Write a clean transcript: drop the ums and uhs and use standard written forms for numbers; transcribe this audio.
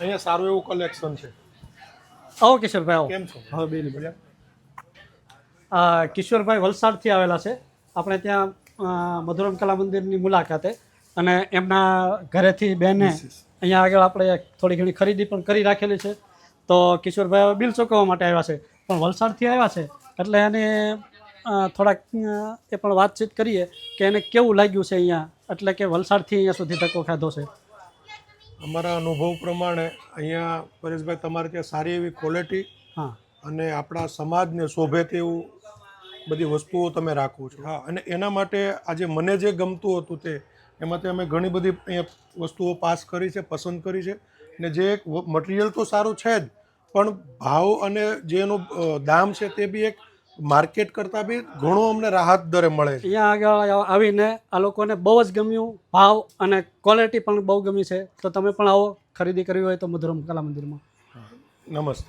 અહીંયા સારું એવું કલેક્શન છે. આવો કિશોરભાઈ આવો. કેમ છો? હવે બેની બોલ્યા. કિશોરભાઈ વલસાડથી આવેલા છે. આપણે ત્યાં મધુરમ કલા મંદિરની મુલાકાતે અને એમના ઘરેથી બેને અહીંયા આગળ આપણે થોડી ઘણી ખરીદી પણ કરી રાખેલી છે. તો કિશોરભાઈ બિલ ચૂકવવા માટે આવ્યા છે, પણ વલસાડથી આવ્યા છે એટલે એને થોડાક એ પણ વાતચીત કરીએ કે એને કેવું લાગ્યું છે અહીંયા, એટલે કે વલસાડથી અહીંયા સુધી ધક્કો ખાધો છે. અમારા અનુભવ પ્રમાણે અહીંયા પરેશભાઈ તમારે ત્યાં સારી એવી ક્વોલિટી હા, અને આપણા સમાજને શોભે તેવું બધી વસ્તુઓ તમે રાખો છો. હા, અને એના માટે આજે મને જે ગમતું હતું તે એમાંથી અમે ઘણી બધી અહીંયા વસ્તુઓ પાસ કરી છે, પસંદ કરી છે. ને જે એક મટીરિયલ તો સારું છે જ, પણ ભાવ અને જે એનું દામ છે તે બી એક માર્કેટ કરતાં બી ઘણું અમને રાહત દરે મળે છે. અહીંયા આગળ આવીને આ લોકોને બહુ જ ગમ્યું, ભાવ અને ક્વોલિટી પણ બહુ ગમી છે. તો તમે પણ આવો, ખરીદી કરવી હોય તો મધુરમ કલા મંદિરમાં. નમસ્તે.